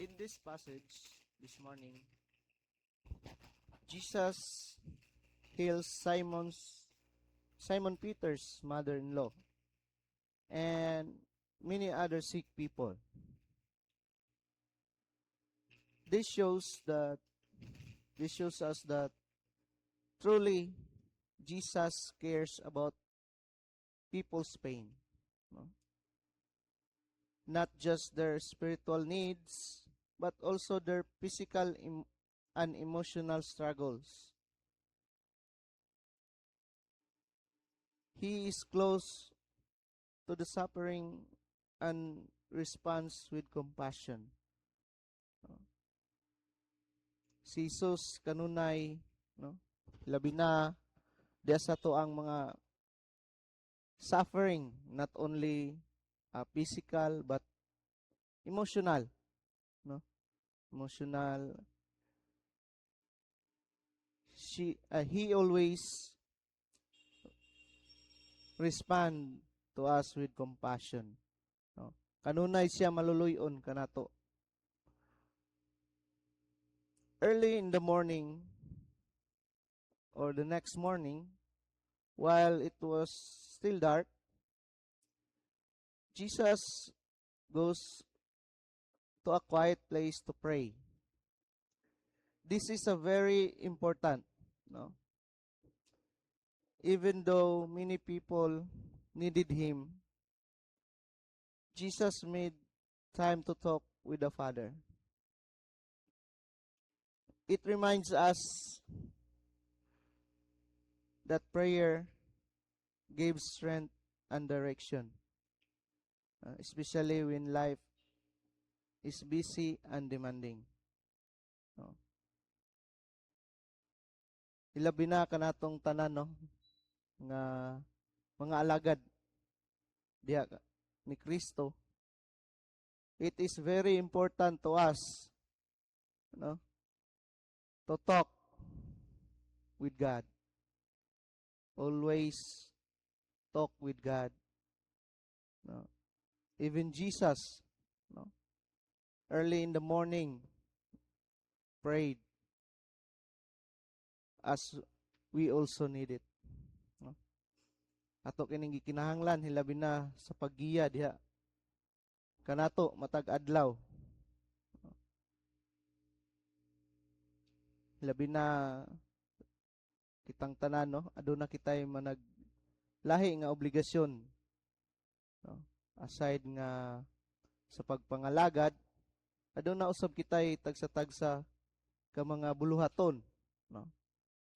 In this passage this morning, Jesus heals Simon Peter's mother-in-law and many other sick people. This shows us that truly Jesus cares about people's pain, no? Not just their spiritual needs, but also their physical and emotional struggles. He is close to the suffering and responds with compassion. Si Jesus kanunay, no? Labi na diya sa to ang mga suffering, not only physical but emotional, no? Emotional. He always respond to us with compassion, no? Kanunay siya maluluyon kanato. Early in the morning or the next morning, while it was still dark, Jesus goes to a quiet place to pray. This is a very important, no? Even though many people needed him, Jesus made time to talk with the Father. It reminds us that prayer gives strength and direction, especially when life is busy and demanding. No? Ilabi na kanatong tanan, no? Nga mga alagad diha ni Kristo. It is very important to us, no, to talk with God. Always talk with God. No? Even Jesus, no, early in the morning prayed as we also need it. No? Ato kining gikinahanglan hilabi na sa paggiya diha kanato matag adlaw. Hilabi na kitang tanan, no, aduna kitay manag lahi nga obligasyon, no? Aside nga sa pagpangalagad, aduna usab kitay tagsa-tagsa ka mga buluhaton, no?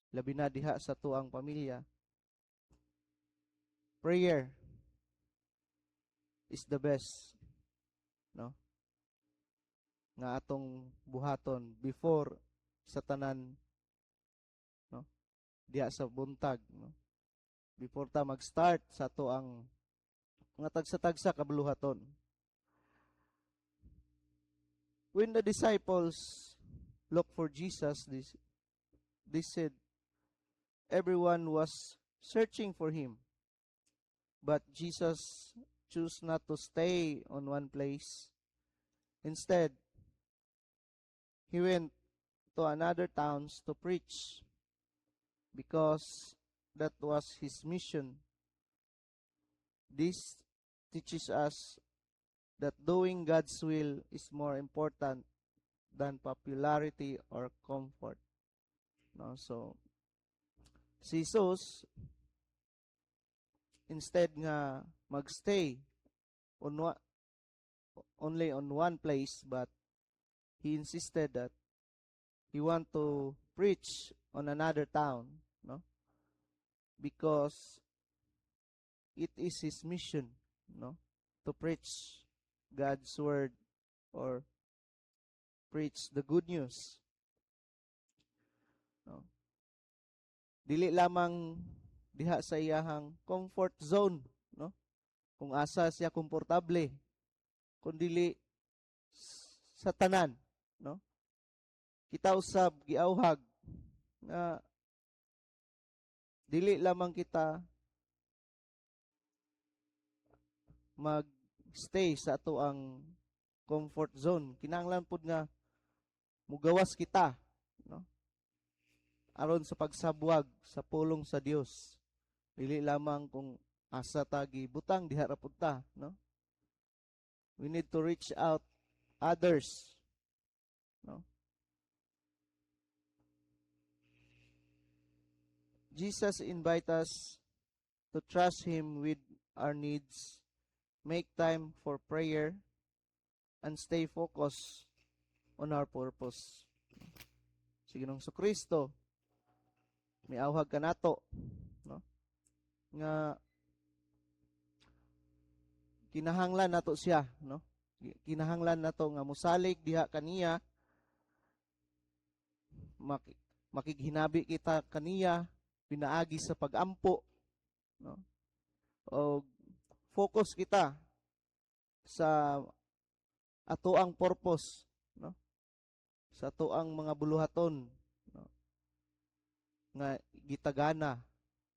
Labi na diha sa tuang pamilya. Prayer is the best, no? Nga atong buhaton before sa tanan, no? Diha sa buntag, no? Before ta mag-start sa tuang mga tagsa-tagsa ka buluhaton. When the disciples looked for Jesus, they said everyone was searching for him. But Jesus chose not to stay on one place. Instead, he went to another towns to preach because that was his mission. This teaches us that doing God's will is more important than popularity or comfort. No, so si Jesus, instead nga magstay only on one place, but he insisted that he want to preach on another town, no? Because it is his mission, no, to preach God's word or preach the good news. No? Dili lamang diha sa iyahang comfort zone, no? Kung asa siya komportable, kundi sa tanan, no? Kita usab giawhag nga dili lamang kita mag-stay sa ato ang comfort zone. Kinahanglan pud nga mugawas kita, no? Aron sa pagsabwag sa pulong sa Dios. Dili lamang kung asa ta gibutang diha ra pud ta, no? We need to reach out others, no? Jesus invite us to trust him with our needs, make time for prayer, and stay focused on our purpose. Si Ginoong Kristo miawhag kanato, no? Nga kinahanglan nato siya, no? Kinahanglan nato nga musalig diha kaniya, makighinabi kita kaniya pinaagi sa pagampo, no? O focus kita sa atoang purpose, no? Sa atoang mga buluhaton, no? Nga gitagana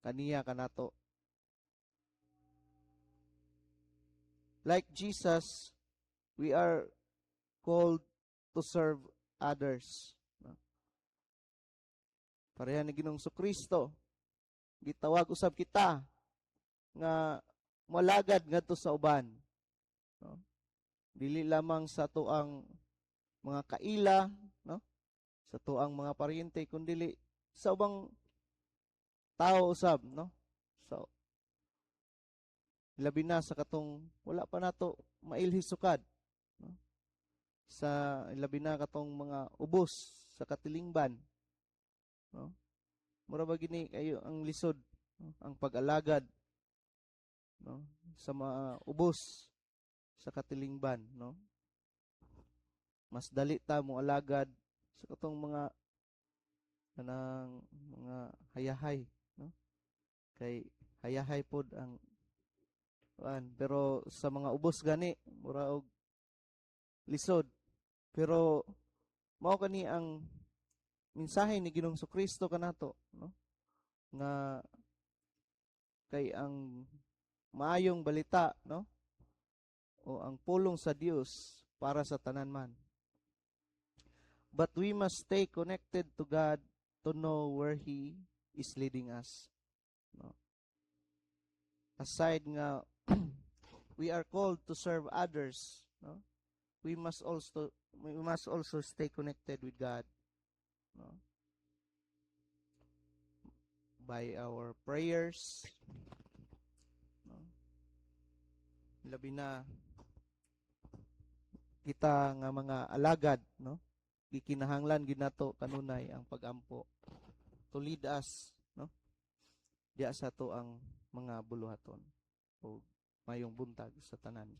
kaniya kanato. Like Jesus, we are called to serve others, no? Pareha ni Ginoong Kristo, gitawag usab kita nga malagad ngadto sa uban, no? Dili lamang sa tuang mga kaila, no? Sa tuang mga paryente, kundi sa ubang tao usab, no? So labi na sa katong wala pa nato mailhisukad, no? Sa labi na katong mga ubos sa katilingban, no? Mura ba gini kayo ang lisod, no? Ang pag-alagad, no? Sa mga ubos sa katilingban, no? Mas dali ta mo alagad sa katong mga kanang mga hayahay, no? Kay hayahay pod ang pero sa mga ubos gani mura og lisod. Pero mao kani ang mensahe ni Ginoong Kristo kanato, no? Nga kay ang maayong balita, no? O ang pulong sa Dios para sa tanan man. But we must stay connected to God to know where He is leading us, no? Aside nga we are called to serve others, no? We must also stay connected with God, no? By our prayers, no? Labi na kita nga mga alagad, no? Gikinahanglan ginato kanunay ang pagampo to lead us, no? Diya sa to ang mga buluhaton o mayong buntag sa tanan.